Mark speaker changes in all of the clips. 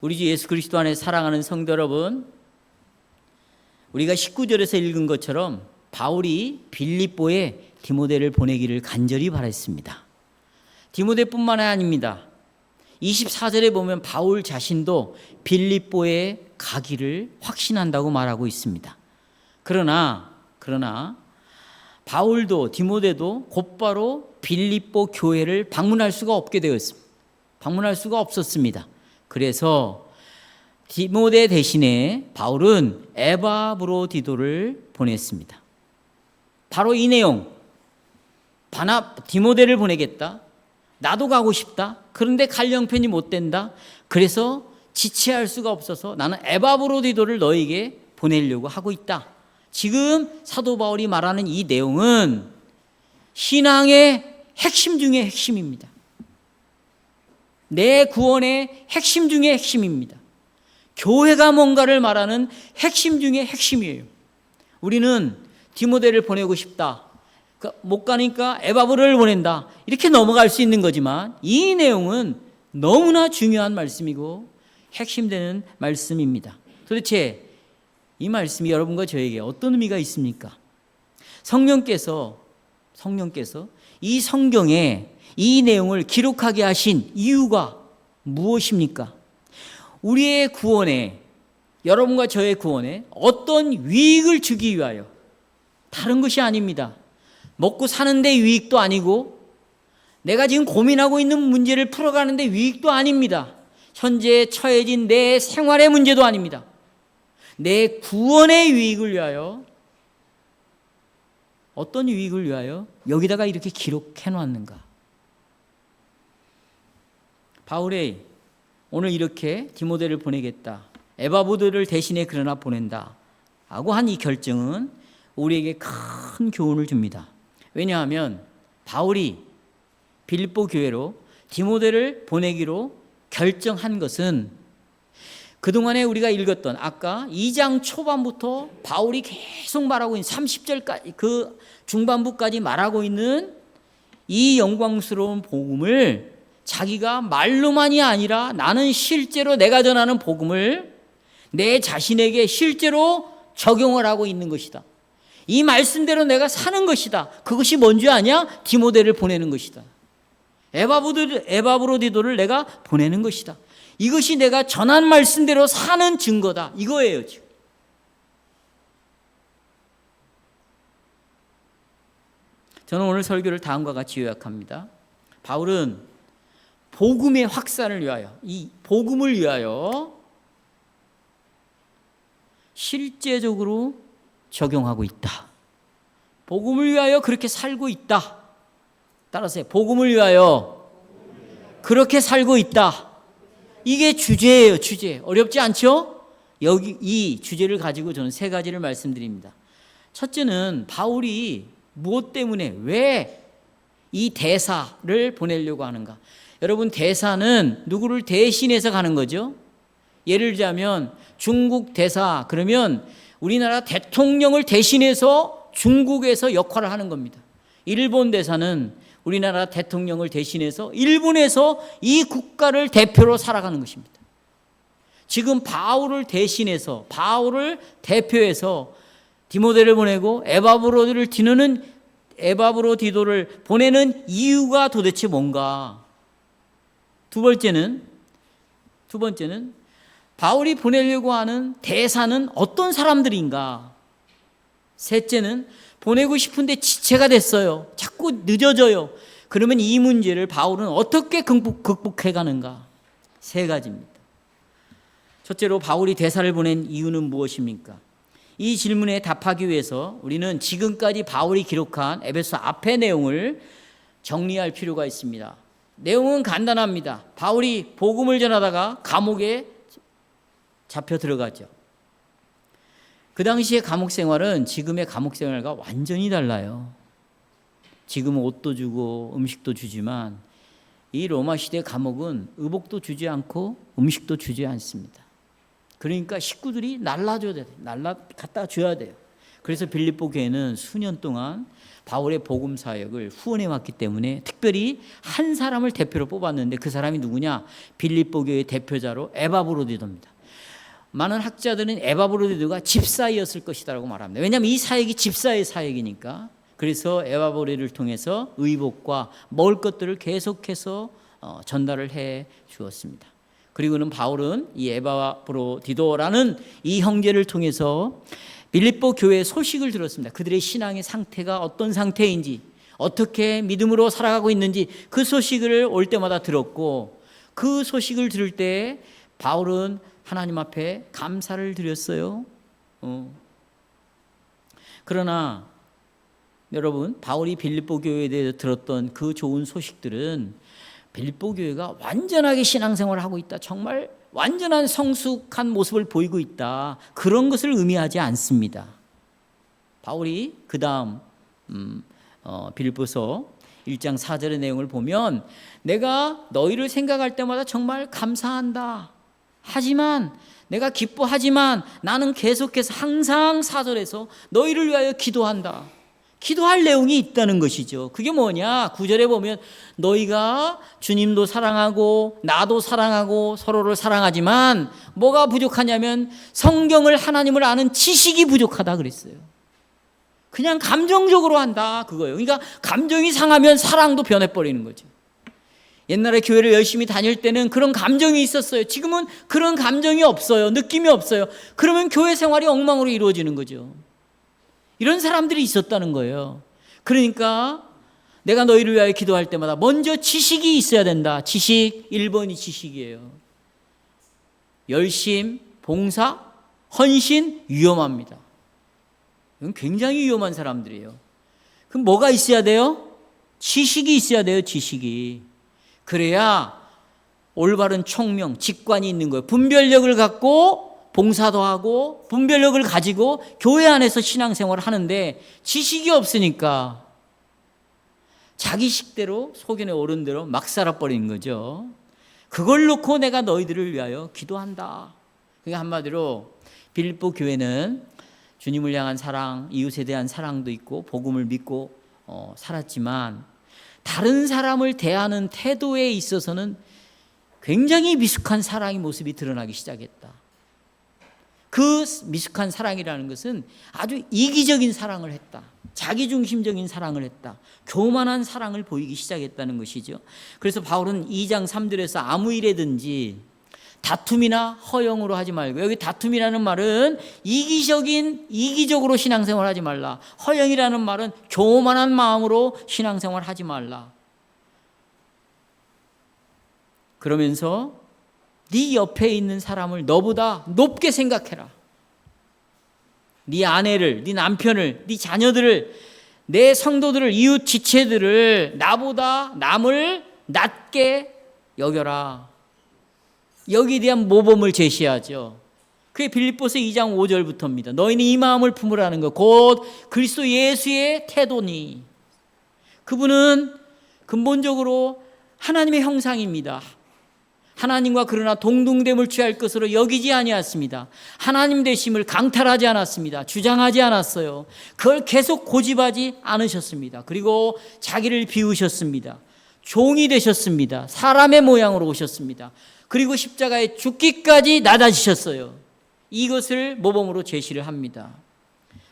Speaker 1: 우리 주 예수 그리스도 안에 사랑하는 성도 여러분, 우리가 19절에서 읽은 것처럼 바울이 빌립보에 디모데를 보내기를 간절히 바랬습니다. 디모데뿐만 아닙니다. 24절에 보면 바울 자신도 빌립보에 가기를 확신한다고 말하고 있습니다. 그러나 바울도 디모데도 곧바로 빌립보 교회를 방문할 수가 없게 되었습니다. 방문할 수가 없었습니다. 그래서 디모데 대신에 바울은 에바브로디도를 보냈습니다. 바로 이 내용, 디모데를 보내겠다. 나도 가고 싶다. 그런데 갈 형편이 못 된다. 그래서 지체할 수가 없어서 나는 에바브로디도를 너에게 보내려고 하고 있다. 지금 사도 바울이 말하는 이 내용은 신앙의 핵심 중의 핵심입니다. 내 구원의 핵심 중의 핵심입니다. 교회가 뭔가를 말하는 핵심 중의 핵심이에요. 우리는 디모데를 보내고 싶다. 못 가니까 에바브로를 보낸다. 이렇게 넘어갈 수 있는 거지만 이 내용은 너무나 중요한 말씀이고 핵심되는 말씀입니다. 도대체 이 말씀이 여러분과 저에게 어떤 의미가 있습니까? 성령께서 이 성경에 이 내용을 기록하게 하신 이유가 무엇입니까? 우리의 구원에, 여러분과 저의 구원에 어떤 유익을 주기 위하여, 다른 것이 아닙니다. 먹고 사는데 유익도 아니고 내가 지금 고민하고 있는 문제를 풀어가는데 유익도 아닙니다. 현재 처해진 내 생활의 문제도 아닙니다. 내 구원의 유익을 위하여, 어떤 유익을 위하여 여기다가 이렇게 기록해 놨는가? 바울이 오늘 이렇게 디모데를 보내겠다, 에바브로디를 대신에 그러나 보낸다 하고 한 이 결정은 우리에게 큰 교훈을 줍니다. 왜냐하면 바울이 빌립보 교회로 디모데를 보내기로 결정한 것은 그동안에 우리가 읽었던 아까 2장 초반부터 바울이 계속 말하고 있는 30절까지 그 중반부까지 말하고 있는 이 영광스러운 복음을 자기가 말로만이 아니라 나는 실제로 내가 전하는 복음을 내 자신에게 실제로 적용을 하고 있는 것이다. 이 말씀대로 내가 사는 것이다. 그것이 뭔지 아냐? 디모데를 보내는 것이다. 에바브로디도를 내가 보내는 것이다. 이것이 내가 전한 말씀대로 사는 증거다. 이거예요, 지금. 저는 오늘 설교를 다음과 같이 요약합니다. 바울은 복음의 확산을 위하여, 이 복음을 위하여 실제적으로 적용하고 있다. 복음을 위하여 그렇게 살고 있다. 따라서 복음을 위하여 그렇게 살고 있다. 이게 주제예요, 주제. 어렵지 않죠? 여기 이 주제를 가지고 저는 세 가지를 말씀드립니다. 첫째는 바울이 무엇 때문에 왜 이 대사를 보내려고 하는가? 여러분, 대사는 누구를 대신해서 가는 거죠? 예를 들자면 중국 대사, 그러면 우리나라 대통령을 대신해서 중국에서 역할을 하는 겁니다. 일본 대사는 우리나라 대통령을 대신해서 일본에서 이 국가를 대표로 살아가는 것입니다. 지금 바울을 대신해서, 바울을 대표해서 디모데를 보내고 에바브로디도를 보내는 이유가 도대체 뭔가? 두 번째는 바울이 보내려고 하는 대사는 어떤 사람들인가? 셋째는 보내고 싶은데 지체가 됐어요. 자꾸 늦어져요. 그러면 이 문제를 바울은 어떻게 극복해 가는가? 세 가지입니다. 첫째로 바울이 대사를 보낸 이유는 무엇입니까? 이 질문에 답하기 위해서 우리는 지금까지 바울이 기록한 에베소 앞의 내용을 정리할 필요가 있습니다. 내용은 간단합니다. 바울이 복음을 전하다가 감옥에 잡혀 들어가죠. 그 당시의 감옥 생활은 지금의 감옥 생활과 완전히 달라요. 지금은 옷도 주고 음식도 주지만 이 로마 시대 감옥은 의복도 주지 않고 음식도 주지 않습니다. 그러니까 식구들이 갖다 줘야 돼요. 그래서 빌립보 교회는 수년 동안 바울의 복음 사역을 후원해 왔기 때문에 특별히 한 사람을 대표로 뽑았는데 그 사람이 누구냐? 빌립보 교회의 대표자로 에바브로디도입니다. 많은 학자들은 에바브로디도가 집사이었을 것이라고 말합니다. 왜냐하면 이 사역이 집사의 사역이니까. 그래서 에바브로디를 통해서 의복과 먹을 것들을 계속해서 전달을 해 주었습니다. 그리고는 바울은 이 에바브로디도라는 이 형제를 통해서 빌립보 교회의 소식을 들었습니다. 그들의 신앙의 상태가 어떤 상태인지, 어떻게 믿음으로 살아가고 있는지 그 소식을 올 때마다 들었고, 그 소식을 들을 때 바울은 하나님 앞에 감사를 드렸어요. 그러나 여러분, 바울이 빌립보 교회에 대해서 들었던 그 좋은 소식들은 빌립보 교회가 완전하게 신앙생활을 하고 있다, 정말 완전한 성숙한 모습을 보이고 있다, 그런 것을 의미하지 않습니다. 바울이 그 다음 빌립보서 1장 4절의 내용을 보면 내가 너희를 생각할 때마다 정말 감사한다. 하지만 내가 기뻐하지만 나는 계속해서 항상 4절에서 너희를 위하여 기도한다. 기도할 내용이 있다는 것이죠. 그게 뭐냐? 9절에 보면 너희가 주님도 사랑하고 나도 사랑하고 서로를 사랑하지만 뭐가 부족하냐면 성경을, 하나님을 아는 지식이 부족하다 그랬어요. 그냥 감정적으로 한다 그거예요. 그러니까 감정이 상하면 사랑도 변해버리는 거죠. 옛날에 교회를 열심히 다닐 때는 그런 감정이 있었어요. 지금은 그런 감정이 없어요. 느낌이 없어요. 그러면 교회 생활이 엉망으로 이루어지는 거죠. 이런 사람들이 있었다는 거예요. 그러니까 내가 너희를 위하여 기도할 때마다 먼저 지식이 있어야 된다. 지식 1번이 지식이에요. 열심, 봉사, 헌신 위험합니다. 이건 굉장히 위험한 사람들이에요. 그럼 뭐가 있어야 돼요? 지식이 있어야 돼요. 지식이. 그래야 올바른 총명, 직관이 있는 거예요. 분별력을 갖고 봉사도 하고 분별력을 가지고 교회 안에서 신앙생활을 하는데 지식이 없으니까 자기 식대로 소견에 오른 대로 막 살아버리는 거죠. 그걸 놓고 내가 너희들을 위하여 기도한다. 그러니까 한마디로 빌립보 교회는 주님을 향한 사랑, 이웃에 대한 사랑도 있고 복음을 믿고 살았지만 다른 사람을 대하는 태도에 있어서는 굉장히 미숙한 사랑의 모습이 드러나기 시작했다. 그 미숙한 사랑이라는 것은 아주 이기적인 사랑을 했다. 자기중심적인 사랑을 했다. 교만한 사랑을 보이기 시작했다는 것이죠. 그래서 바울은 2장 3절에서 아무 일에든지 다툼이나 허영으로 하지 말고, 여기 다툼이라는 말은 이기적으로 신앙생활 하지 말라. 허영이라는 말은 교만한 마음으로 신앙생활 하지 말라. 그러면서 네 옆에 있는 사람을 너보다 높게 생각해라. 네 아내를, 네 남편을, 네 자녀들을, 내 성도들을, 이웃 지체들을 나보다 남을 낮게 여겨라. 여기에 대한 모범을 제시하죠. 그게 빌립보서 2장 5절부터입니다. 너희는 이 마음을 품으라는 것, 곧 그리스도 예수의 태도니. 그분은 근본적으로 하나님의 형상입니다. 하나님과 그러나 동등됨을 취할 것으로 여기지 아니었습니다. 하나님 되심을 강탈하지 않았습니다. 주장하지 않았어요. 그걸 계속 고집하지 않으셨습니다. 그리고 자기를 비우셨습니다. 종이 되셨습니다. 사람의 모양으로 오셨습니다. 그리고 십자가에 죽기까지 낮아지셨어요. 이것을 모범으로 제시를 합니다.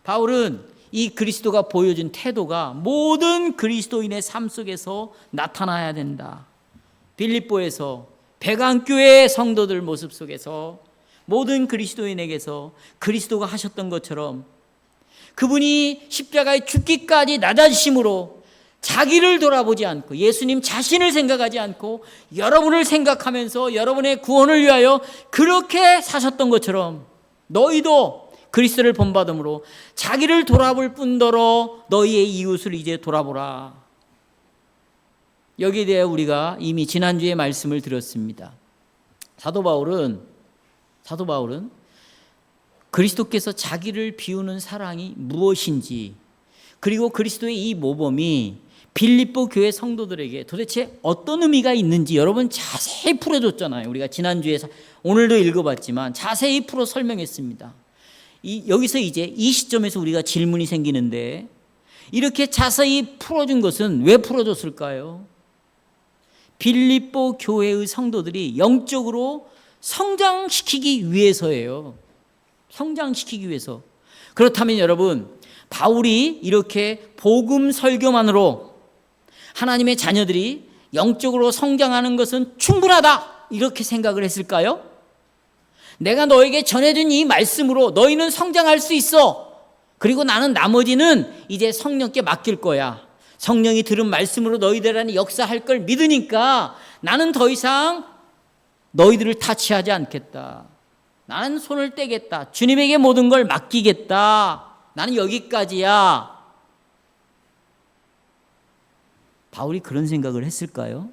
Speaker 1: 바울은 이 그리스도가 보여준 태도가 모든 그리스도인의 삶 속에서 나타나야 된다. 빌립보에서 백안교회 성도들 모습 속에서 모든 그리스도인에게서 그리스도가 하셨던 것처럼 그분이 십자가에 죽기까지 낮아지심으로 자기를 돌아보지 않고 예수님 자신을 생각하지 않고 여러분을 생각하면서 여러분의 구원을 위하여 그렇게 사셨던 것처럼 너희도 그리스도를 본받음으로 자기를 돌아볼 뿐더러 너희의 이웃을 이제 돌아보라. 여기에 대해 우리가 이미 지난주에 말씀을 드렸습니다. 사도 바울은 그리스도께서 자기를 비우는 사랑이 무엇인지, 그리고 그리스도의 이 모범이 빌립보 교회 성도들에게 도대체 어떤 의미가 있는지 여러분 자세히 풀어줬잖아요. 우리가 지난주에 오늘도 읽어봤지만 자세히 풀어 설명했습니다. 여기서 이제 이 시점에서 우리가 질문이 생기는데, 이렇게 자세히 풀어준 것은 왜 풀어줬을까요? 빌립보 교회의 성도들이 영적으로 성장시키기 위해서예요. 성장시키기 위해서. 그렇다면 여러분, 바울이 이렇게 복음 설교만으로 하나님의 자녀들이 영적으로 성장하는 것은 충분하다, 이렇게 생각을 했을까요? 내가 너에게 전해준 이 말씀으로 너희는 성장할 수 있어. 그리고 나는 나머지는 이제 성령께 맡길 거야. 성령이 들은 말씀으로 너희들 안에 역사할 걸 믿으니까 나는 더 이상 너희들을 타치하지 않겠다. 나는 손을 떼겠다. 주님에게 모든 걸 맡기겠다. 나는 여기까지야. 바울이 그런 생각을 했을까요?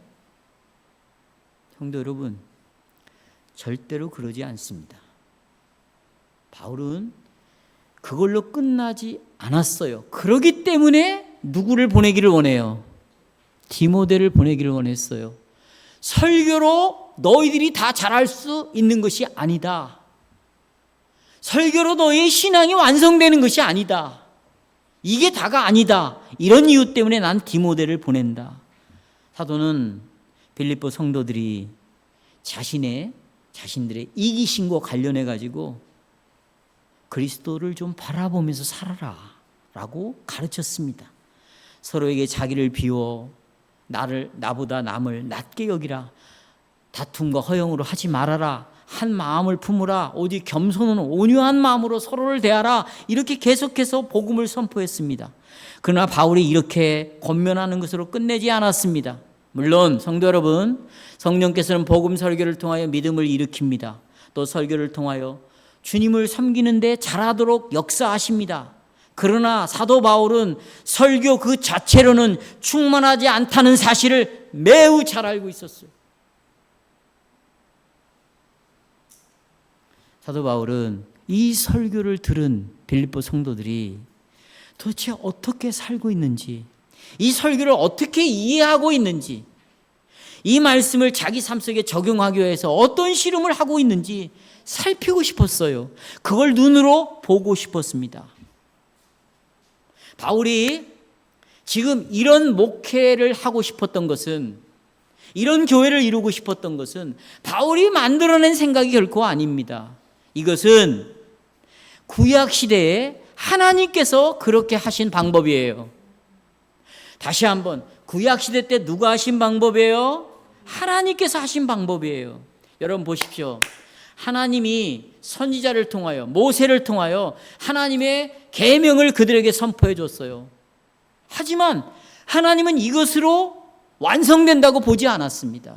Speaker 1: 성도 여러분, 절대로 그러지 않습니다. 바울은 그걸로 끝나지 않았어요. 그러기 때문에 누구를 보내기를 원해요? 디모데를 보내기를 원했어요. 설교로 너희들이 다 잘할 수 있는 것이 아니다. 설교로 너희의 신앙이 완성되는 것이 아니다. 이게 다가 아니다. 이런 이유 때문에 난 디모데를 보낸다. 사도는 빌립보 성도들이 자신들의 이기심과 관련해 가지고 그리스도를 좀 바라보면서 살아라 라고 가르쳤습니다. 서로에게 자기를 비워 나보다 남을 낮게 여기라. 다툼과 허영으로 하지 말아라. 한 마음을 품으라. 오직 겸손은 온유한 마음으로 서로를 대하라. 이렇게 계속해서 복음을 선포했습니다. 그러나 바울이 이렇게 권면하는 것으로 끝내지 않았습니다. 물론 성도 여러분, 성령께서는 복음 설교를 통하여 믿음을 일으킵니다. 또 설교를 통하여 주님을 섬기는 데 잘하도록 역사하십니다. 그러나 사도 바울은 설교 그 자체로는 충만하지 않다는 사실을 매우 잘 알고 있었어요. 사도 바울은 이 설교를 들은 빌립보 성도들이 도대체 어떻게 살고 있는지, 이 설교를 어떻게 이해하고 있는지, 이 말씀을 자기 삶 속에 적용하기 위해서 어떤 실험을 하고 있는지 살피고 싶었어요. 그걸 눈으로 보고 싶었습니다. 바울이 지금 이런 목회를 하고 싶었던 것은, 이런 교회를 이루고 싶었던 것은 바울이 만들어낸 생각이 결코 아닙니다. 이것은 구약 시대에 하나님께서 그렇게 하신 방법이에요. 다시 한번, 구약 시대 때 누가 하신 방법이에요? 하나님께서 하신 방법이에요. 여러분 보십시오. 하나님이 선지자를 통하여, 모세를 통하여 하나님의 계명을 그들에게 선포해 줬어요. 하지만 하나님은 이것으로 완성된다고 보지 않았습니다.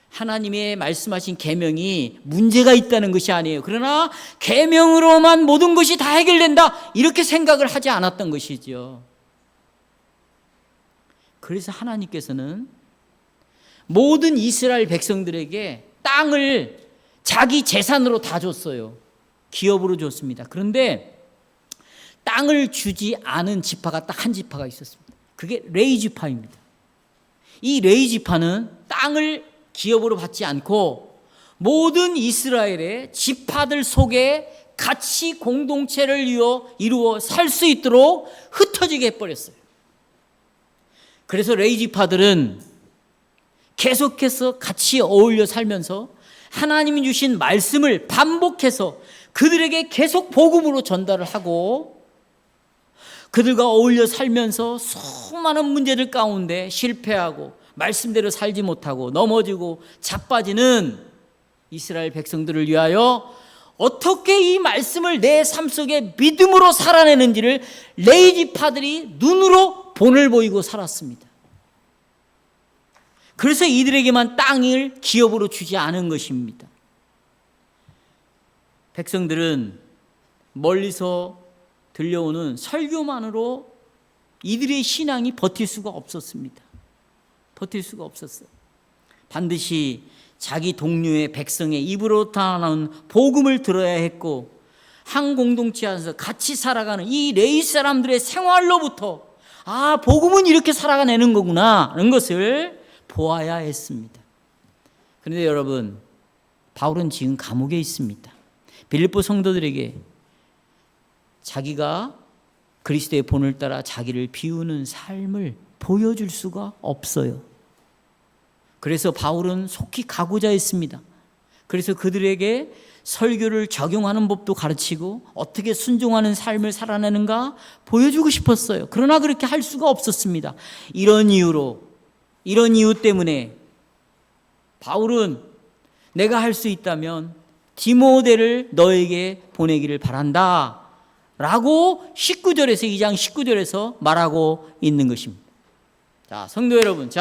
Speaker 1: 하나님의 말씀하신 계명이 문제가 있다는 것이 아니에요. 그러나 계명으로만 모든 것이 다 해결된다, 이렇게 생각을 하지 않았던 것이죠. 그래서 하나님께서는 모든 이스라엘 백성들에게 땅을 자기 재산으로 다 줬어요. 기업으로 줬습니다. 그런데 땅을 주지 않은 지파가 딱 한 지파가 있었습니다. 그게 레위 지파입니다. 이 레위 지파는 땅을 기업으로 받지 않고 모든 이스라엘의 지파들 속에 같이 공동체를 이루어 살 수 있도록 흩어지게 해버렸어요. 그래서 레위 지파들은 계속해서 같이 어울려 살면서 하나님이 주신 말씀을 반복해서 그들에게 계속 복음으로 전달을 하고, 그들과 어울려 살면서 수많은 문제들 가운데 실패하고 말씀대로 살지 못하고 넘어지고 자빠지는 이스라엘 백성들을 위하여 어떻게 이 말씀을 내 삶 속에 믿음으로 살아내는지를 레위 지파들이 눈으로 본을 보이고 살았습니다. 그래서 이들에게만 땅을 기업으로 주지 않은 것입니다. 백성들은 멀리서 들려오는 설교만으로 이들의 신앙이 버틸 수가 없었습니다. 버틸 수가 없었어요. 반드시 자기 동료의 백성의 입으로 나오는 복음을 들어야 했고, 한 공동체 안에서 같이 살아가는 이 레위 사람들의 생활로부터 복음은 이렇게 살아가는 거구나 하는 것을 보아야 했습니다. 그런데 여러분, 바울은 지금 감옥에 있습니다. 빌립보 성도들에게 자기가 그리스도의 본을 따라 자기를 비우는 삶을 보여줄 수가 없어요. 그래서 바울은 속히 가고자 했습니다. 그래서 그들에게 설교를 적용하는 법도 가르치고 어떻게 순종하는 삶을 살아내는가 보여주고 싶었어요. 그러나 그렇게 할 수가 없었습니다. 이런 이유 때문에 바울은 내가 할 수 있다면 디모데를 너에게 보내기를 바란다 라고 19절에서 2장 19절에서 말하고 있는 것입니다. 자, 성도 여러분,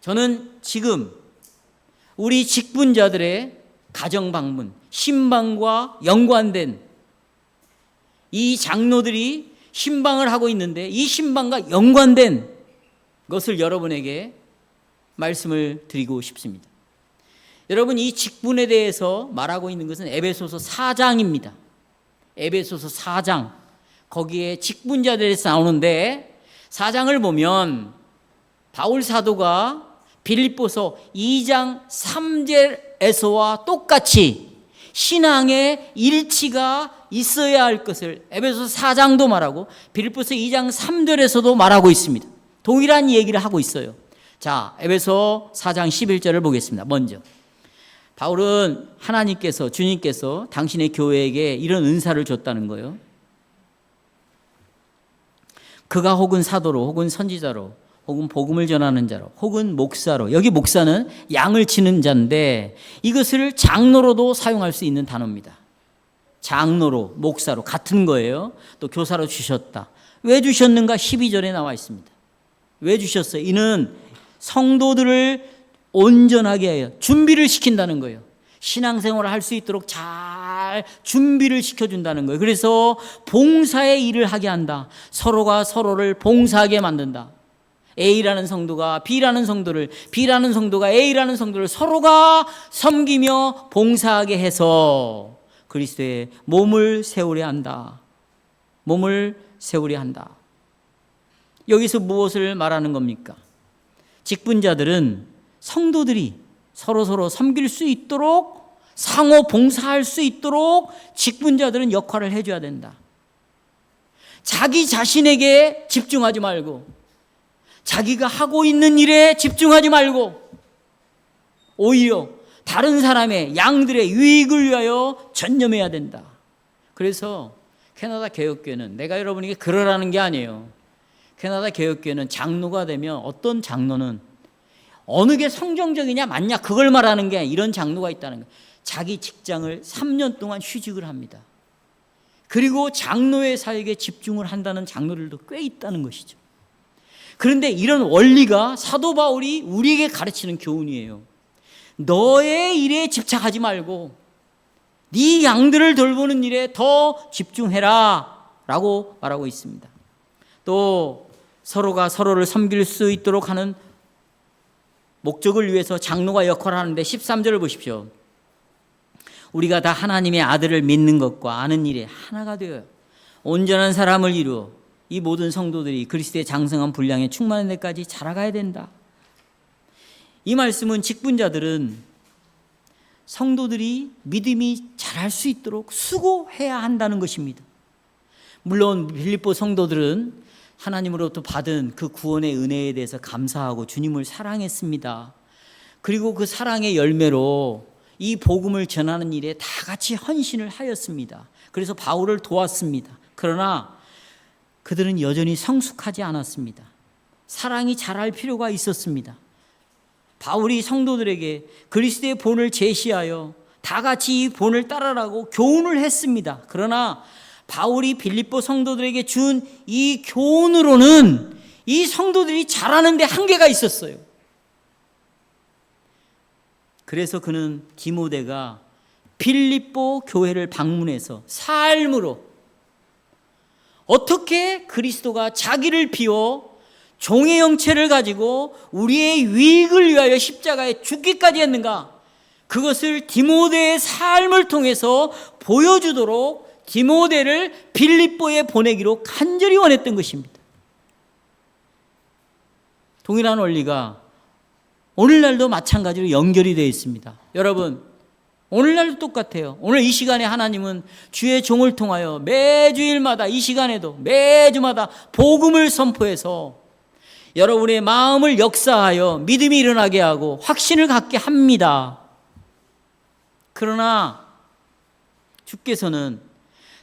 Speaker 1: 저는 지금 우리 직분자들의 가정 방문, 신방과 연관된 이 장로들이 신방을 하고 있는데 이 신방과 연관된 것을 여러분에게 말씀을 드리고 싶습니다. 여러분, 이 직분에 대해서 말하고 있는 것은 에베소서 4장입니다. 에베소서 4장, 거기에 직분자들에서 나오는데 4장을 보면 바울 사도가 빌립보서 2장 3절에서와 똑같이 신앙의 일치가 있어야 할 것을 에베소서 4장도 말하고 빌립보서 2장 3절에서도 말하고 있습니다. 동일한 얘기를 하고 있어요. 자, 에베소 4장 11절을 보겠습니다. 먼저 바울은 하나님께서, 주님께서 당신의 교회에게 이런 은사를 줬다는 거예요. 그가 혹은 사도로, 혹은 선지자로, 혹은 복음을 전하는 자로, 혹은 목사로, 여기 목사는 양을 치는 자인데 이것을 장로로도 사용할 수 있는 단어입니다. 장로로, 목사로 같은 거예요. 또 교사로 주셨다. 왜 주셨는가? 12절에 나와 있습니다. 왜 주셨어요? 이는 성도들을 온전하게 해요. 준비를 시킨다는 거예요. 신앙생활을 할 수 있도록 잘 준비를 시켜준다는 거예요. 그래서 봉사의 일을 하게 한다. 서로가 서로를 봉사하게 만든다. A라는 성도가 B라는 성도를, B라는 성도가 A라는 성도를 서로가 섬기며 봉사하게 해서 그리스도의 몸을 세우려 한다. 몸을 세우려 한다. 여기서 무엇을 말하는 겁니까? 직분자들은 성도들이 서로 섬길 수 있도록, 상호 봉사할 수 있도록 직분자들은 역할을 해줘야 된다. 자기 자신에게 집중하지 말고 자기가 하고 있는 일에 집중하지 말고 오히려 다른 사람의, 양들의 유익을 위하여 전념해야 된다. 그래서 캐나다 개혁교회는, 내가 여러분에게 그러라는 게 아니에요. 캐나다 개혁교회는 장로가 되면 어떤 장로는 어느 게 성경적이냐 맞냐 그걸 말하는 게 이런 장로가 있다는 거예요. 자기 직장을 3년 동안 휴직을 합니다. 그리고 장로의 사역에 집중을 한다는 장로들도 꽤 있다는 것이죠. 그런데 이런 원리가 사도 바울이 우리에게 가르치는 교훈이에요. 너의 일에 집착하지 말고 네 양들을 돌보는 일에 더 집중해라 라고 말하고 있습니다. 또 서로가 서로를 섬길 수 있도록 하는 목적을 위해서 장로가 역할을 하는데 13절을 보십시오. 우리가 다 하나님의 아들을 믿는 것과 아는 일에 하나가 되어요. 온전한 사람을 이루어 이 모든 성도들이 그리스도의 장성한 분량에 충만한 데까지 자라가야 된다. 이 말씀은 직분자들은 성도들이 믿음이 자랄 수 있도록 수고해야 한다는 것입니다. 물론 빌립보 성도들은 하나님으로부터 받은 그 구원의 은혜에 대해서 감사하고 주님을 사랑했습니다. 그리고 그 사랑의 열매로 이 복음을 전하는 일에 다 같이 헌신을 하였습니다. 그래서 바울을 도왔습니다. 그러나 그들은 여전히 성숙하지 않았습니다. 사랑이 자랄 필요가 있었습니다. 바울이 성도들에게 그리스도의 본을 제시하여 다 같이 이 본을 따르라고 교훈을 했습니다. 그러나 바울이 빌립보 성도들에게 준 이 교훈으로는 이 성도들이 자라는 데 한계가 있었어요. 그래서 그는 디모데가 빌립보 교회를 방문해서 삶으로 어떻게 그리스도가 자기를 비워 종의 형체를 가지고 우리의 유익을 위하여 십자가에 죽기까지 했는가, 그것을 디모데의 삶을 통해서 보여주도록 디모데를 빌립보에 보내기로 간절히 원했던 것입니다. 동일한 원리가 오늘날도 마찬가지로 연결이 되어 있습니다. 여러분, 오늘날도 똑같아요. 오늘 이 시간에 하나님은 주의 종을 통하여 매주일마다 이 시간에도 매주마다 복음을 선포해서 여러분의 마음을 역사하여 믿음이 일어나게 하고 확신을 갖게 합니다. 그러나 주께서는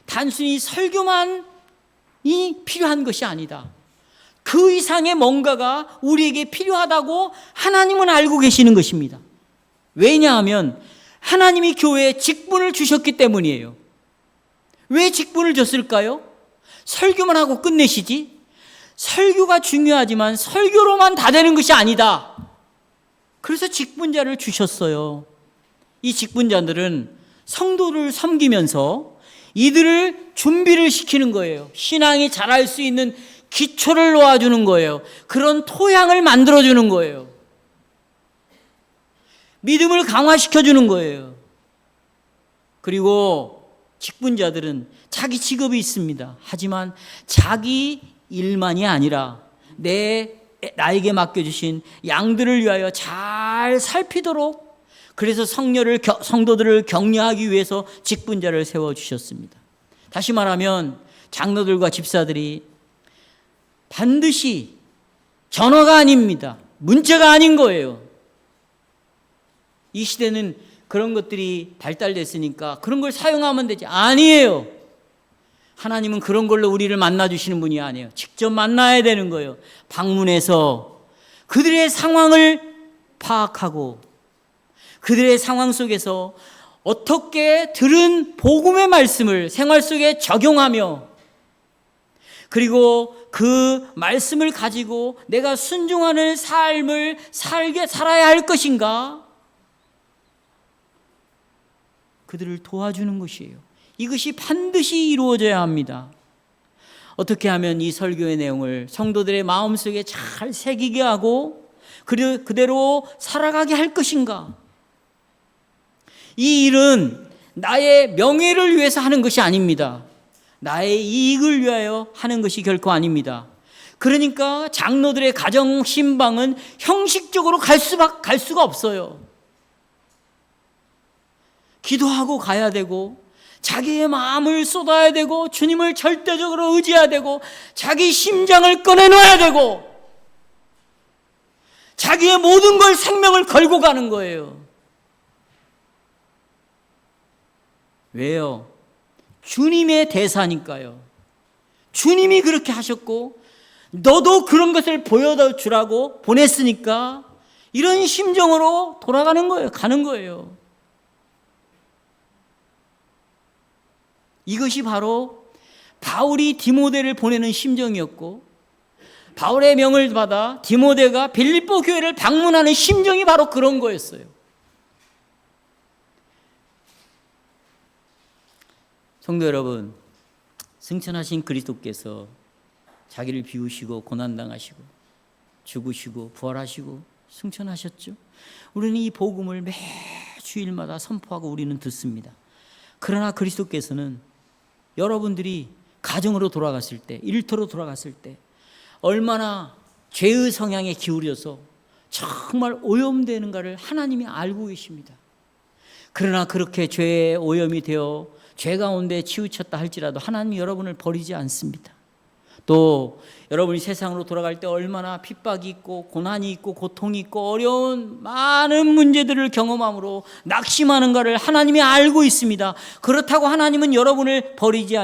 Speaker 1: 단순히 설교만이 필요한 것이 아니다. 그 이상의 뭔가가 우리에게 필요하다고 하나님은 알고 계시는 것입니다. 왜냐하면 하나님이 교회에 직분을 주셨기 때문이에요. 왜 직분을 줬을까요? 설교만 하고 끝내시지? 설교가 중요하지만 설교로만 다 되는 것이 아니다. 그래서 직분자를 주셨어요. 이 직분자들은 성도를 섬기면서 이들을 준비를 시키는 거예요. 신앙이 자랄 수 있는 기초를 놓아주는 거예요. 그런 토양을 만들어주는 거예요. 믿음을 강화시켜주는 거예요. 그리고 직분자들은 자기 직업이 있습니다. 하지만 자기 일만이 아니라 나에게 맡겨주신 양들을 위하여 잘 살피도록, 그래서 성도들을 격려하기 위해서 직분자를 세워주셨습니다. 다시 말하면 장로들과 집사들이 반드시 전화가 아닙니다. 문자가 아닌 거예요. 이 시대는 그런 것들이 발달됐으니까 그런 걸 사용하면 되지. 아니에요. 하나님은 그런 걸로 우리를 만나주시는 분이 아니에요. 직접 만나야 되는 거예요. 방문해서 그들의 상황을 파악하고 그들의 상황 속에서 어떻게 들은 복음의 말씀을 생활 속에 적용하며, 그리고 그 말씀을 가지고 내가 순종하는 삶을 살아야 할 것인가, 그들을 도와주는 것이에요. 이것이 반드시 이루어져야 합니다. 어떻게 하면 이 설교의 내용을 성도들의 마음속에 잘 새기게 하고 그대로 살아가게 할 것인가? 이 일은 나의 명예를 위해서 하는 것이 아닙니다. 나의 이익을 위하여 하는 것이 결코 아닙니다. 그러니까 장로들의 가정 신방은 형식적으로 갈 수가 없어요. 기도하고 가야 되고 자기의 마음을 쏟아야 되고 주님을 절대적으로 의지해야 되고 자기 심장을 꺼내놓아야 되고 자기의 모든 걸 생명을 걸고 가는 거예요. 왜요? 주님의 대사니까요. 주님이 그렇게 하셨고 너도 그런 것을 보여주라고 보냈으니까 이런 심정으로 돌아가는 거예요. 가는 거예요. 이것이 바로 바울이 디모데를 보내는 심정이었고, 바울의 명을 받아 디모데가 빌립보 교회를 방문하는 심정이 바로 그런 거였어요. 성도 여러분, 승천하신 그리스도께서 자기를 비우시고 고난당하시고 죽으시고 부활하시고 승천하셨죠. 우리는 이 복음을 매 주일마다 선포하고 우리는 듣습니다. 그러나 그리스도께서는 여러분들이 가정으로 돌아갔을 때, 일터로 돌아갔을 때 얼마나 죄의 성향에 기울여서 정말 오염되는가를 하나님이 알고 계십니다. 그러나 그렇게 죄에 오염이 되어 죄 가운데 치우쳤다 할지라도 하나님이 여러분을 버리지 않습니다. 또 여러분이 세상으로 돌아갈 때 얼마나 핍박이 있고 고난이 있고 고통이 있고 어려운 많은 문제들을 경험함으로 낙심하는가를 하나님이 알고 있습니다. 그렇다고 하나님은 여러분을 버리지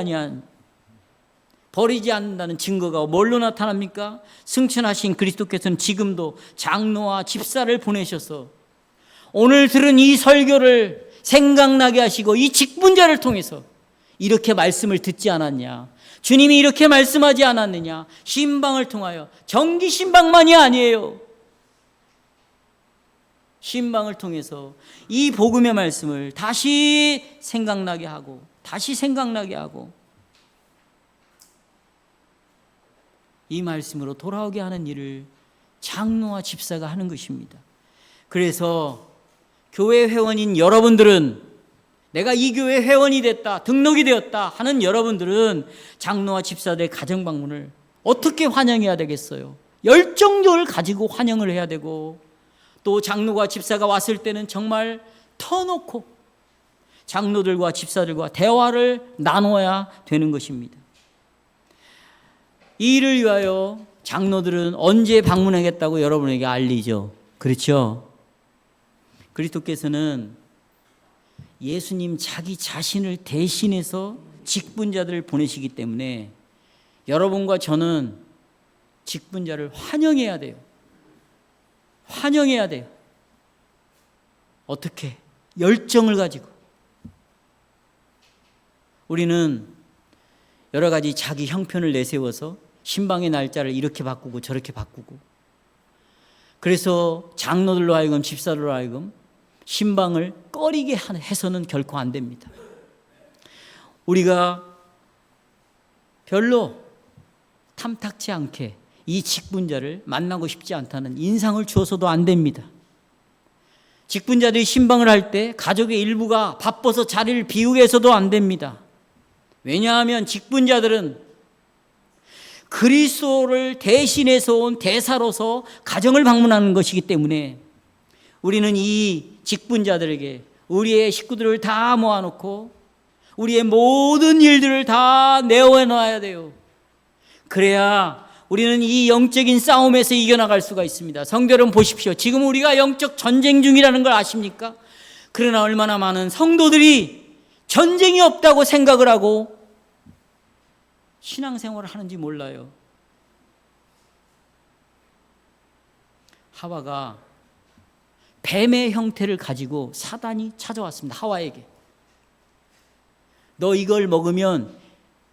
Speaker 1: 않는다는 증거가 뭘로 나타납니까? 승천하신 그리스도께서는 지금도 장로와 집사를 보내셔서 오늘 들은 이 설교를 생각나게 하시고 이 직분자를 통해서 이렇게 말씀을 듣지 않았냐? 주님이 이렇게 말씀하지 않았느냐? 신방을 통하여, 정기 신방만이 아니에요. 신방을 통해서 이 복음의 말씀을 다시 생각나게 하고 이 말씀으로 돌아오게 하는 일을 장로와 집사가 하는 것입니다. 그래서 교회 회원인 여러분들은, 내가 이 교회 회원이 됐다, 등록이 되었다 하는 여러분들은 장로와 집사들의 가정 방문을 어떻게 환영해야 되겠어요? 열정적을 가지고 환영을 해야 되고, 또 장로와 집사가 왔을 때는 정말 터놓고 장로들과 집사들과 대화를 나눠야 되는 것입니다. 이 일을 위하여 장로들은 언제 방문하겠다고 여러분에게 알리죠. 그렇죠? 그리스도께서는 예수님 자기 자신을 대신해서 직분자들을 보내시기 때문에 여러분과 저는 직분자를 환영해야 돼요. 환영해야 돼요. 어떻게? 열정을 가지고. 우리는 여러 가지 자기 형편을 내세워서 신방의 날짜를 이렇게 바꾸고 저렇게 바꾸고, 그래서 장로들로 하여금 집사들로 하여금 신방을 꺼리게 해서는 결코 안 됩니다. 우리가 별로 탐탁지 않게 이 직분자를 만나고 싶지 않다는 인상을 주어서도 안 됩니다. 직분자들이 신방을 할 때 가족의 일부가 바빠서 자리를 비우게 해서도 안 됩니다. 왜냐하면 직분자들은 그리스도를 대신해서 온 대사로서 가정을 방문하는 것이기 때문에 우리는 이 직분자들에게 우리의 식구들을 다 모아놓고 우리의 모든 일들을 다 내어놔야 돼요. 그래야 우리는 이 영적인 싸움에서 이겨나갈 수가 있습니다. 성도 여러분 보십시오. 지금 우리가 영적 전쟁 중이라는 걸 아십니까? 그러나 얼마나 많은 성도들이 전쟁이 없다고 생각을 하고 신앙생활을 하는지 몰라요. 하와가 뱀의 형태를 가지고 사단이 찾아왔습니다. 하와에게. 너 이걸 먹으면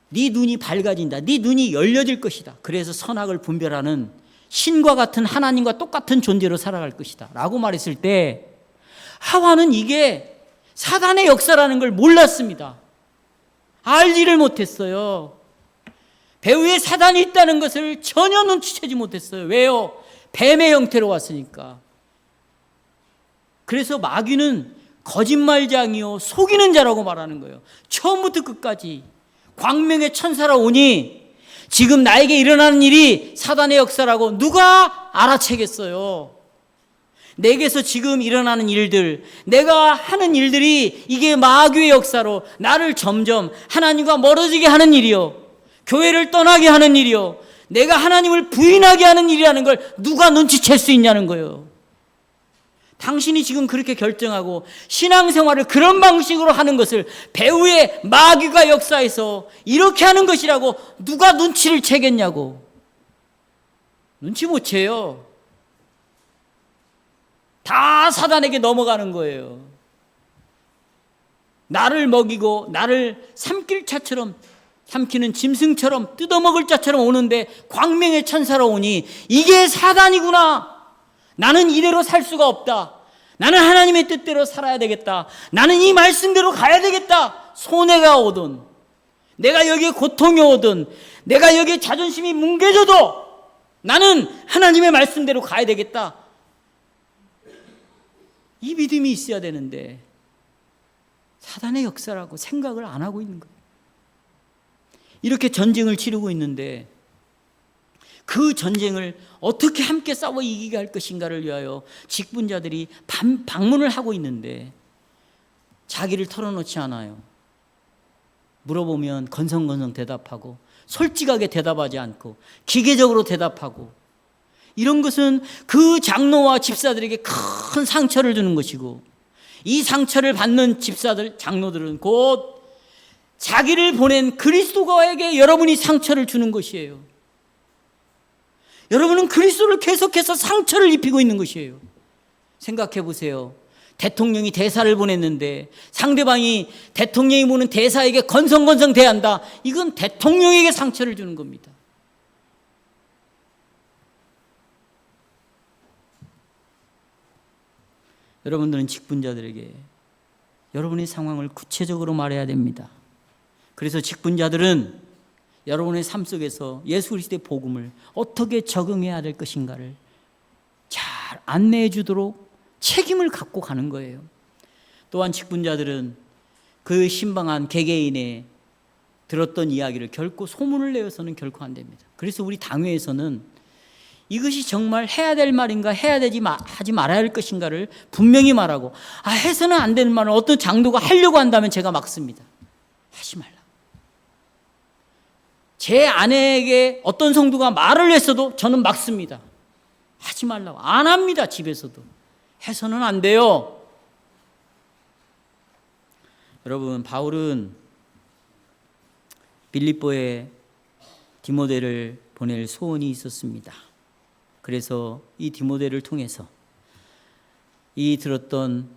Speaker 1: 네 눈이 밝아진다. 네 눈이 열려질 것이다. 그래서 선악을 분별하는 신과 같은 하나님과 똑같은 존재로 살아갈 것이다 라고 말했을 때 하와는 이게 사단의 역사라는 걸 몰랐습니다. 알지를 못했어요. 배후에 사단이 있다는 것을 전혀 눈치채지 못했어요. 왜요? 뱀의 형태로 왔으니까. 그래서 마귀는 거짓말장이요 속이는 자라고 말하는 거예요. 처음부터 끝까지 광명의 천사라 오니 지금 나에게 일어나는 일이 사단의 역사라고 누가 알아채겠어요? 내게서 지금 일어나는 일들, 내가 하는 일들이 이게 마귀의 역사로 나를 점점 하나님과 멀어지게 하는 일이요, 교회를 떠나게 하는 일이요, 내가 하나님을 부인하게 하는 일이라는 걸 누가 눈치챌 수 있냐는 거예요. 당신이 지금 그렇게 결정하고 신앙생활을 그런 방식으로 하는 것을 배후에 마귀가 역사해서 이렇게 하는 것이라고 누가 눈치를 채겠냐고. 눈치 못 채요. 다 사단에게 넘어가는 거예요. 나를 먹이고 나를 삼킬 자처럼, 삼키는 짐승처럼 뜯어먹을 자처럼 오는데 광명의 천사로 오니 이게 사단이구나. 나는 이대로 살 수가 없다. 나는 하나님의 뜻대로 살아야 되겠다. 나는 이 말씀대로 가야 되겠다. 손해가 오든, 내가 여기에 고통이 오든, 내가 여기에 자존심이 뭉개져도 나는 하나님의 말씀대로 가야 되겠다. 이 믿음이 있어야 되는데 사단의 역사라고 생각을 안 하고 있는 거예요. 이렇게 전쟁을 치르고 있는데 그 전쟁을 어떻게 함께 싸워 이기게 할 것인가를 위하여 직분자들이 방문을 하고 있는데 자기를 털어놓지 않아요. 물어보면 건성건성 대답하고 솔직하게 대답하지 않고 기계적으로 대답하고, 이런 것은 그 장로와 집사들에게 큰 상처를 주는 것이고, 이 상처를 받는 집사들, 장로들은 곧 자기를 보낸 그리스도가에게 여러분이 상처를 주는 것이에요. 여러분은 그리스도를 계속해서 상처를 입히고 있는 것이에요. 생각해 보세요. 대통령이 대사를 보냈는데 상대방이 대통령이 보는 대사에게 건성건성 대한다. 이건 대통령에게 상처를 주는 겁니다. 여러분들은 직분자들에게 여러분의 상황을 구체적으로 말해야 됩니다. 그래서 직분자들은 여러분의 삶 속에서 예수 그리스도의 복음을 어떻게 적응해야 될 것인가를 잘 안내해 주도록 책임을 갖고 가는 거예요. 또한 직분자들은 그 신방한 개개인의 들었던 이야기를 결코 소문을 내어서는 결코 안 됩니다. 그래서 우리 당회에서는 이것이 정말 해야 될 말인가, 하지 말아야 할 것인가를 분명히 말하고, 해서는 안 되는 말은 어떤 장로가 하려고 한다면 제가 막습니다. 하지 말라. 제 아내에게 어떤 성도가 말을 했어도 저는 막습니다. 하지 말라고. 안 합니다. 집에서도. 해서는 안 돼요. 여러분, 바울은 빌립보에 디모데를 보낼 소원이 있었습니다. 그래서 이 디모데를 통해서 이 들었던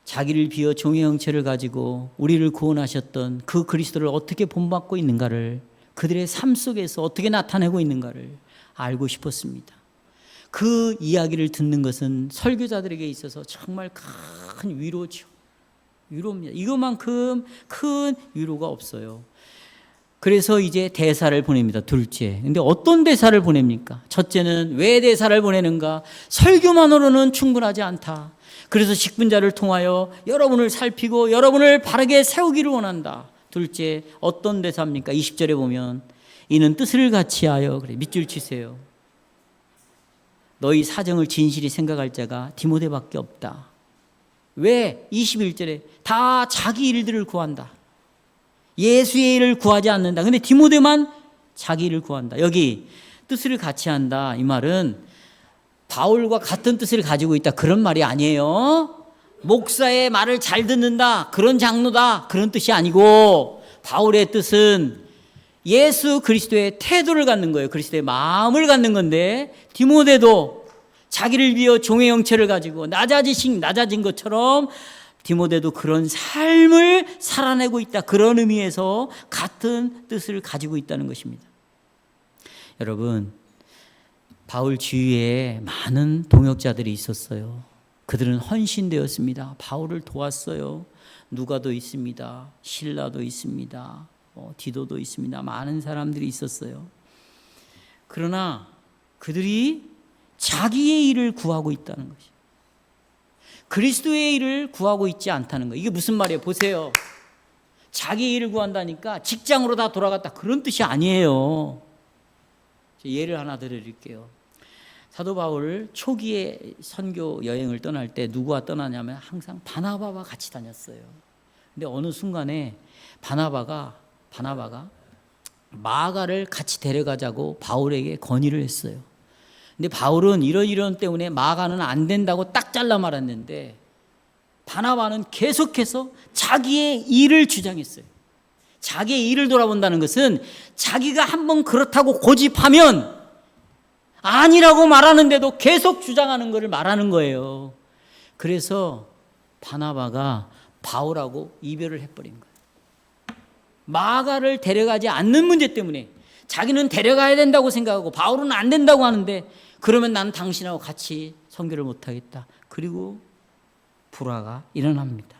Speaker 1: 자기를 비워 종의 형체를 가지고 우리를 구원하셨던 그 그리스도를 어떻게 본받고 있는가를, 그들의 삶 속에서 어떻게 나타내고 있는가를 알고 싶었습니다. 그 이야기를 듣는 것은 설교자들에게 있어서 정말 큰 위로죠. 위로입니다. 이것만큼 큰 위로가 없어요. 그래서 이제 대사를 보냅니다. 둘째. 근데 어떤 대사를 보냅니까? 첫째는 왜 대사를 보내는가? 설교만으로는 충분하지 않다. 그래서 직분자를 통하여 여러분을 살피고 여러분을 바르게 세우기를 원한다. 둘째, 어떤 대사입니까? 20절에 보면 이는 뜻을 같이 하여, 그래, 밑줄 치세요. 너희 사정을 진실히 생각할 자가 디모데밖에 없다. 왜? 21절에 다 자기 일들을 구한다. 예수의 일을 구하지 않는다. 근데 디모데만 자기 일을 구한다. 여기 뜻을 같이 한다. 이 말은 바울과 같은 뜻을 가지고 있다. 그런 말이 아니에요. 목사의 말을 잘 듣는다. 그런 장로다. 그런 뜻이 아니고, 바울의 뜻은 예수 그리스도의 태도를 갖는 거예요. 그리스도의 마음을 갖는 건데, 디모데도 자기를 비워 종의 형체를 가지고 낮아진 것처럼 디모데도 그런 삶을 살아내고 있다. 그런 의미에서 같은 뜻을 가지고 있다는 것입니다. 여러분, 바울 주위에 많은 동역자들이 있었어요. 그들은 헌신되었습니다. 바울을 도왔어요. 누가도 있습니다. 실라도 있습니다. 디도도 있습니다. 많은 사람들이 있었어요. 그러나 그들이 자기의 일을 구하고 있다는 것이죠. 그리스도의 일을 구하고 있지 않다는 거예요. 이게 무슨 말이에요? 보세요. 자기의 일을 구한다니까 직장으로 다 돌아갔다, 그런 뜻이 아니에요. 예를 하나 드릴게요. 사도 바울 초기에 선교 여행을 떠날 때 누구와 떠나냐면 항상 바나바와 같이 다녔어요. 근데 어느 순간에 바나바가 마가를 같이 데려가자고 바울에게 건의를 했어요. 근데 바울은 이런 때문에 마가는 안 된다고 딱 잘라 말았는데, 바나바는 계속해서 자기의 일을 주장했어요. 자기의 일을 돌아본다는 것은 자기가 한번 그렇다고 고집하면 아니라고 말하는데도 계속 주장하는 것을 말하는 거예요. 그래서 바나바가 바울하고 이별을 해버린 거예요. 마가를 데려가지 않는 문제 때문에 자기는 데려가야 된다고 생각하고 바울은 안 된다고 하는데, 그러면 나는 당신하고 같이 선교를 못하겠다. 그리고 불화가 일어납니다.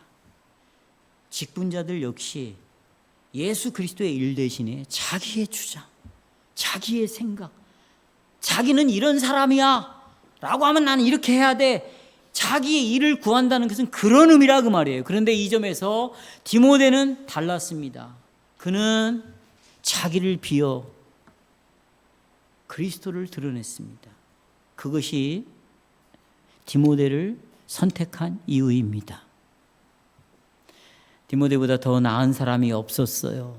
Speaker 1: 직분자들 역시 예수 그리스도의 일 대신에 자기의 주장, 자기의 생각, 자기는 이런 사람이야 라고 하면 나는 이렇게 해야 돼, 자기의 일을 구한다는 것은 그런 의미라 그 말이에요. 그런데 이 점에서 디모데는 달랐습니다. 그는 자기를 비워 그리스도를 드러냈습니다. 그것이 디모데를 선택한 이유입니다. 디모데보다 더 나은 사람이 없었어요.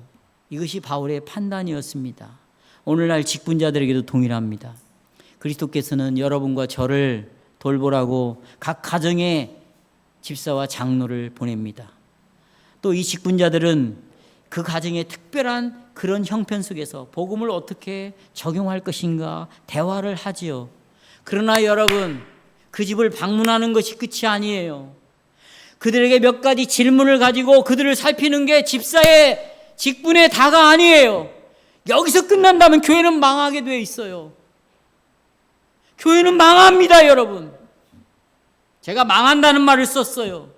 Speaker 1: 이것이 바울의 판단이었습니다. 오늘날 직분자들에게도 동일합니다. 그리스도께서는 여러분과 저를 돌보라고 각 가정에 집사와 장로를 보냅니다. 또 이 직분자들은 그 가정의 특별한 그런 형편 속에서 복음을 어떻게 적용할 것인가 대화를 하지요. 그러나 여러분, 그 집을 방문하는 것이 끝이 아니에요. 그들에게 몇 가지 질문을 가지고 그들을 살피는 게 집사의 직분의 다가 아니에요. 여기서 끝난다면 교회는 망하게 되어 있어요. 교회는 망합니다, 여러분. 제가 망한다는 말을 썼어요.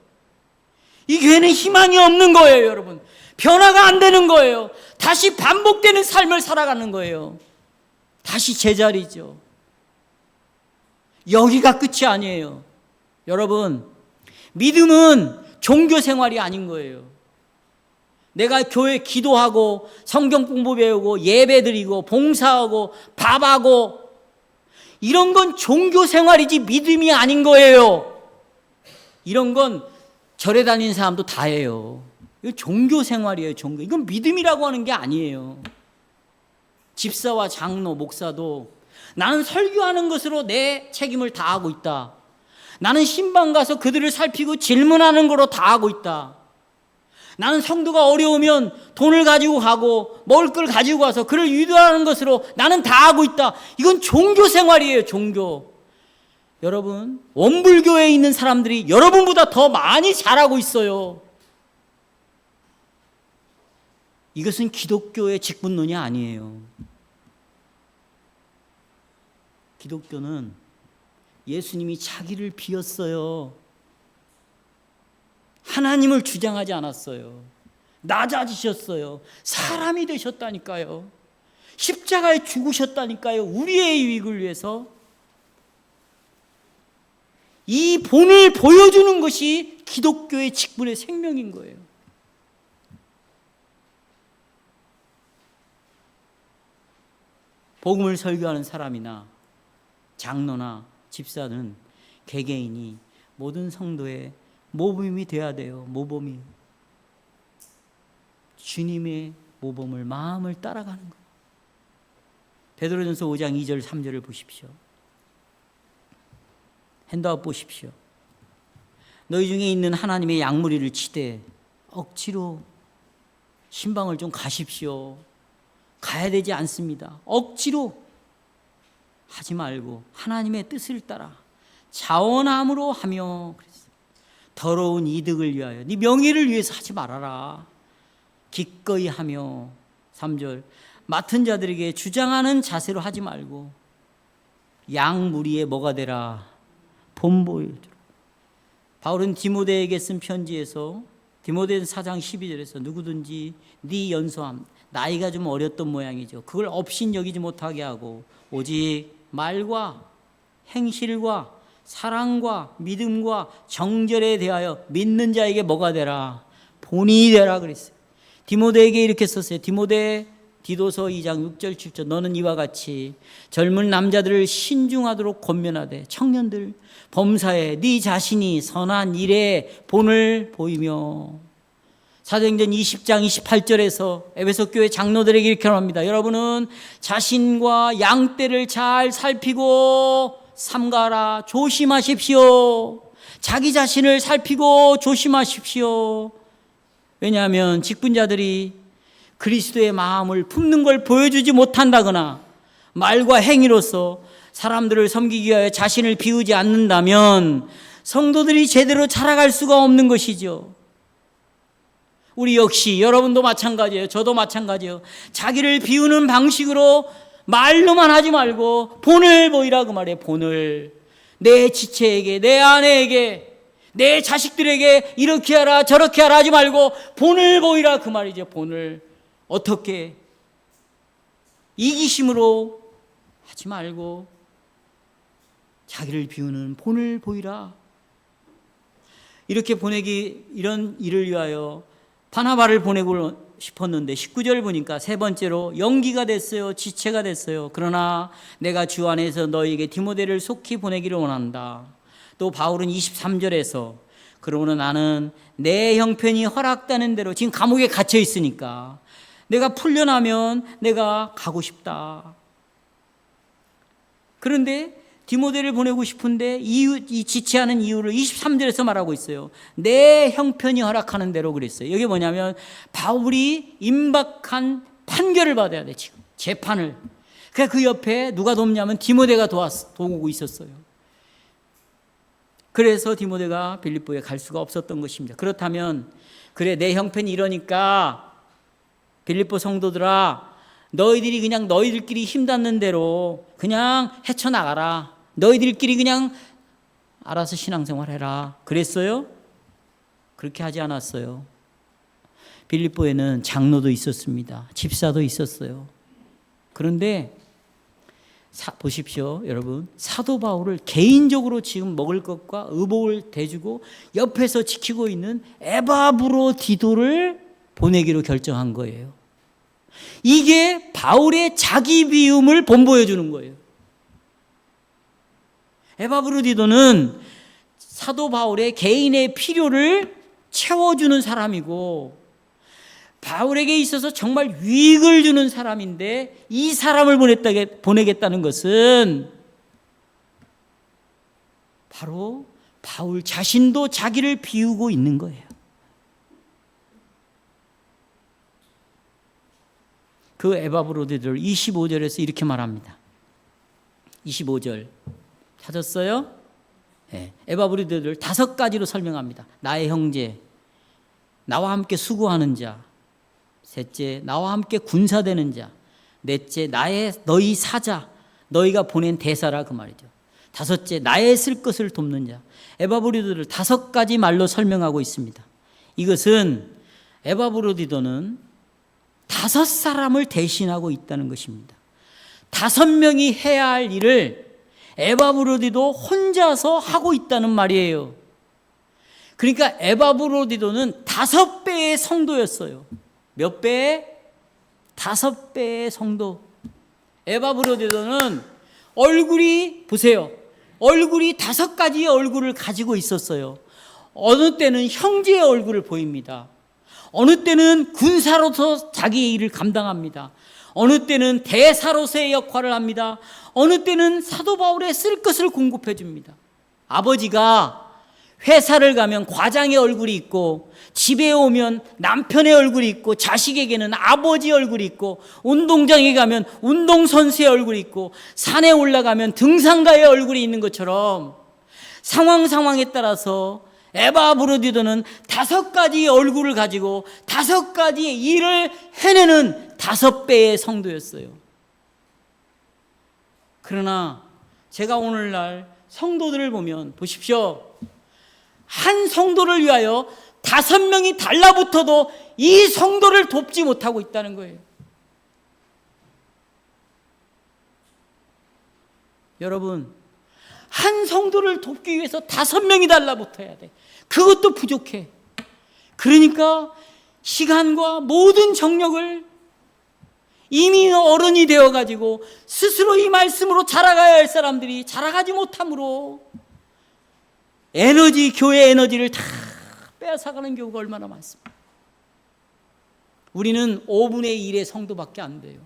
Speaker 1: 이 교회는 희망이 없는 거예요, 여러분. 변화가 안 되는 거예요. 다시 반복되는 삶을 살아가는 거예요. 다시 제자리죠. 여기가 끝이 아니에요. 여러분, 믿음은 종교 생활이 아닌 거예요. 내가 교회 기도하고 성경 공부 배우고 예배 드리고 봉사하고 밥하고 이런 건 종교 생활이지 믿음이 아닌 거예요. 이런 건 절에 다니는 사람도 다 해요. 이거 종교 생활이에요. 종교. 이건 믿음이라고 하는 게 아니에요. 집사와 장로, 목사도 나는 설교하는 것으로 내 책임을 다하고 있다. 나는 신방 가서 그들을 살피고 질문하는 거로 다하고 있다. 나는 성도가 어려우면 돈을 가지고 가고 먹을 걸 가지고 가서 그를 유도하는 것으로 나는 다하고 있다. 이건 종교 생활이에요. 종교. 여러분, 원불교에 있는 사람들이 여러분보다 더 많이 잘하고 있어요. 이것은 기독교의 직분론이 아니에요. 기독교는 예수님이 자기를 비웠어요. 하나님을 주장하지 않았어요. 낮아지셨어요. 사람이 되셨다니까요. 십자가에 죽으셨다니까요. 우리의 유익을 위해서. 이 본을 보여주는 것이 기독교의 직분의 생명인 거예요. 복음을 설교하는 사람이나 장로나 집사는 개개인이 모든 성도의 모범이 되어야 돼요. 모범이. 주님의 모범을 마음을 따라가는 거예요. 베드로전서 5장 2절 3절을 보십시오. 핸드아웃 보십시오. 너희 중에 있는 하나님의 양무리를 치되 억지로 신방을 좀 가십시오. 가야 되지 않습니다. 억지로 하지 말고 하나님의 뜻을 따라 자원함으로 하며 그랬어요. 더러운 이득을 위하여 네 명예를 위해서 하지 말아라. 기꺼이 하며 3절 맡은 자들에게 주장하는 자세로 하지 말고 양무리에 뭐가 되라? 본보이라. 바울은 디모데에게 쓴 편지에서 디모데전서 4장 12절에서 누구든지 네 연소함, 나이가 좀 어렸던 모양이죠. 그걸 업신여기지 못하게 하고 오직 말과 행실과 사랑과 믿음과 정절에 대하여 믿는 자에게 뭐가 되라? 본이 되라 그랬어요. 디모데에게 이렇게 썼어요. 디모데 디도서 2장 6절 7절 너는 이와 같이 젊은 남자들을 신중하도록 권면하되 청년들 범사에 네 자신이 선한 일에 본을 보이며 사도행전 20장 28절에서 에베소 교회 장로들에게 이렇게 말합니다. 여러분은 자신과 양떼를 잘 살피고 삼가라. 조심하십시오. 자기 자신을 살피고 조심하십시오. 왜냐하면 직분자들이 그리스도의 마음을 품는 걸 보여주지 못한다거나 말과 행위로서 사람들을 섬기기 위하여 자신을 비우지 않는다면 성도들이 제대로 자라갈 수가 없는 것이죠. 우리 역시 여러분도 마찬가지예요. 저도 마찬가지예요. 자기를 비우는 방식으로 말로만 하지 말고 본을 보이라 그 말이에요. 본을. 내 지체에게, 내 아내에게, 내 자식들에게 이렇게 하라 저렇게 하라 하지 말고 본을 보이라 그 말이죠. 본을. 어떻게? 이기심으로 하지 말고 자기를 비우는 본을 보이라. 이렇게 보내기 이런 일을 위하여 바나바를 보내고 싶었는데 19절 보니까 세 번째로 연기가 됐어요. 지체가 됐어요. 그러나 내가 주 안에서 너에게 디모데를 속히 보내기를 원한다. 또 바울은 23절에서 그러므로 나는 내 형편이 허락되는 대로 지금 감옥에 갇혀 있으니까 내가 풀려나면 내가 가고 싶다. 그런데 디모데를 보내고 싶은데 이 지체하는 이유를 23절에서 말하고 있어요. 내 형편이 허락하는 대로 그랬어요. 이게 뭐냐면 바울이 임박한 판결을 받아야 돼. 지금 재판을. 그러니까 그 옆에 누가 돕냐면 디모데가 도우고 있었어요. 그래서 디모데가 빌립보에 갈 수가 없었던 것입니다. 그렇다면 그래 내 형편이 이러니까 빌립보 성도들아 너희들이 그냥 너희들끼리 힘닿는 대로 그냥 헤쳐나가라. 너희들끼리 그냥 알아서 신앙생활 해라. 그랬어요? 그렇게 하지 않았어요. 빌립보에는 장로도 있었습니다. 집사도 있었어요. 그런데 보십시오, 여러분. 사도 바울을 개인적으로 지금 먹을 것과 의복을 대주고 옆에서 지키고 있는 에바브로디도를 보내기로 결정한 거예요. 이게 바울의 자기 비움을 본보여 주는 거예요. 에바브로디도는 사도 바울의 개인의 필요를 채워주는 사람이고 바울에게 있어서 정말 유익을 주는 사람인데 이 사람을 보내겠다는 것은 바로 바울 자신도 자기를 비우고 있는 거예요. 그 에바브로디들 25절에서 이렇게 말합니다. 25절 찾았어요? 네. 에바브로디들 5가지로 설명합니다. 나의 형제, 나와 함께 수고하는 자, 셋째, 나와 함께 군사되는 자, 넷째, 너희 사자, 너희가 보낸 대사라 그 말이죠. 다섯째, 나의 쓸 것을 돕는 자. 에바브로디도를 5가지 말로 설명하고 있습니다. 이것은 에바브로디도는 5사람을 대신하고 있다는 것입니다. 5명이 해야 할 일을 에바브로디도 혼자서 하고 있다는 말이에요. 그러니까 에바브로디도는 5배의 성도였어요. 몇 배? 5배의 성도. 에바브로디도는 얼굴이 보세요. 얼굴이 5가지의 얼굴을 가지고 있었어요. 어느 때는 형제의 얼굴을 보입니다. 어느 때는 군사로서 자기의 일을 감당합니다. 어느 때는 대사로서의 역할을 합니다. 어느 때는 사도 바울의 쓸 것을 공급해 줍니다. 아버지가 회사를 가면 과장의 얼굴이 있고 집에 오면 남편의 얼굴이 있고 자식에게는 아버지 얼굴이 있고 운동장에 가면 운동선수의 얼굴이 있고 산에 올라가면 등산가의 얼굴이 있는 것처럼 상황에 따라서 에바브로디도는 5가지의 얼굴을 가지고 5가지의 일을 해내는 5배의 성도였어요. 그러나 제가 오늘날 성도들을 보면 보십시오. 한 성도를 위하여 5명이 달라붙어도 이 성도를 돕지 못하고 있다는 거예요. 여러분, 한 성도를 돕기 위해서 5명이 달라붙어야 돼. 그것도 부족해. 그러니까 시간과 모든 정력을 이미 어른이 되어가지고 스스로 이 말씀으로 자라가야 할 사람들이 자라가지 못함으로 교회 에너지를 다 빼앗아가는 경우가 얼마나 많습니까? 우리는 5분의 1의 성도밖에 안 돼요.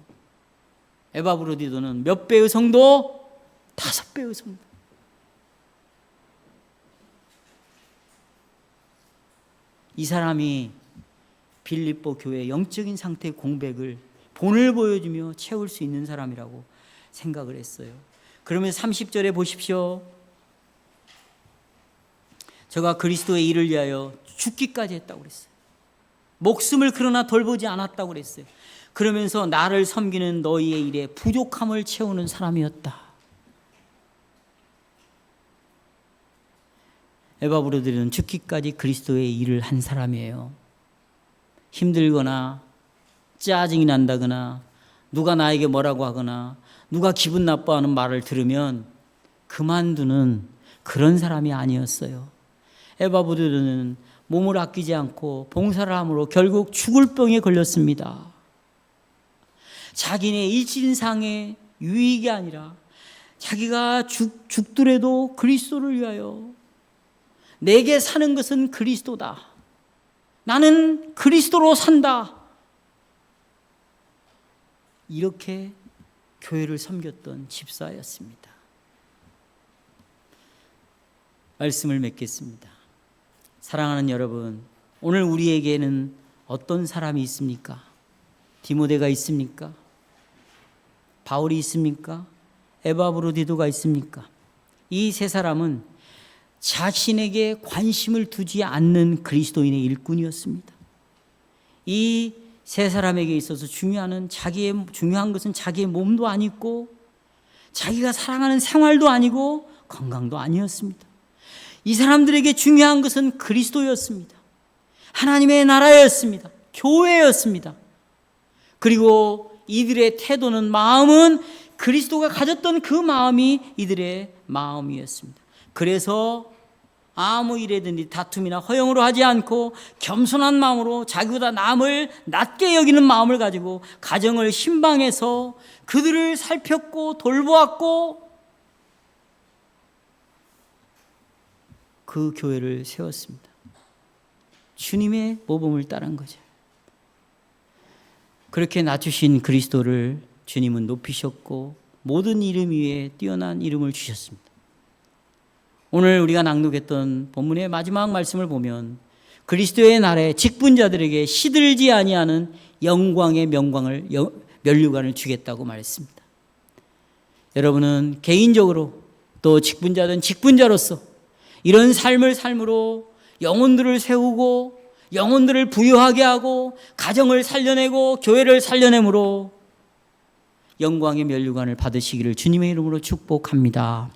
Speaker 1: 에바브로디도는 몇 배의 성도? 5배의 성도. 이 사람이 빌립보 교회의 영적인 상태의 공백을 본을 보여주며 채울 수 있는 사람이라고 생각을 했어요. 그러면 30절에 보십시오. 저가 그리스도의 일을 위하여 죽기까지 했다고 그랬어요. 목숨을 그러나 돌보지 않았다고 그랬어요. 그러면서 나를 섬기는 너희의 일에 부족함을 채우는 사람이었다. 에바브로디는 죽기까지 그리스도의 일을 한 사람이에요. 힘들거나 짜증이 난다거나 누가 나에게 뭐라고 하거나 누가 기분 나빠하는 말을 들으면 그만두는 그런 사람이 아니었어요. 에바브로디는 몸을 아끼지 않고 봉사를 함으로 결국 죽을 병에 걸렸습니다. 자기네 일신상의 유익이 아니라 자기가 죽더라도 그리스도를 위하여 내게 사는 것은 그리스도다. 나는 그리스도로 산다. 이렇게 교회를 섬겼던 집사였습니다. 말씀을 맺겠습니다. 사랑하는 여러분, 오늘 우리에게는 어떤 사람이 있습니까? 디모데가 있습니까? 바울이 있습니까? 에바브로디도가 있습니까? 이 세 사람은 자신에게 관심을 두지 않는 그리스도인의 일꾼이었습니다. 이 세 사람에게 있어서 중요한 것은 자기의 몸도 아니고 자기가 사랑하는 생활도 아니고 건강도 아니었습니다. 이 사람들에게 중요한 것은 그리스도였습니다. 하나님의 나라였습니다. 교회였습니다. 그리고 이들의 태도는 마음은 그리스도가 가졌던 그 마음이 이들의 마음이었습니다. 그래서 아무 일에든지 다툼이나 허용으로 하지 않고 겸손한 마음으로 자기보다 남을 낮게 여기는 마음을 가지고 가정을 신방해서 그들을 살폈고 돌보았고 그 교회를 세웠습니다. 주님의 모범을 따른 거죠. 그렇게 낮추신 그리스도를 주님은 높이셨고 모든 이름 위에 뛰어난 이름을 주셨습니다. 오늘 우리가 낭독했던 본문의 마지막 말씀을 보면 그리스도의 날에 직분자들에게 시들지 아니하는 영광의 면류관을 주겠다고 말했습니다. 여러분은 개인적으로 또 직분자든 직분자로서 이런 삶을 삶으로 영혼들을 세우고 영혼들을 부유하게 하고 가정을 살려내고 교회를 살려내므로 영광의 면류관을 받으시기를 주님의 이름으로 축복합니다.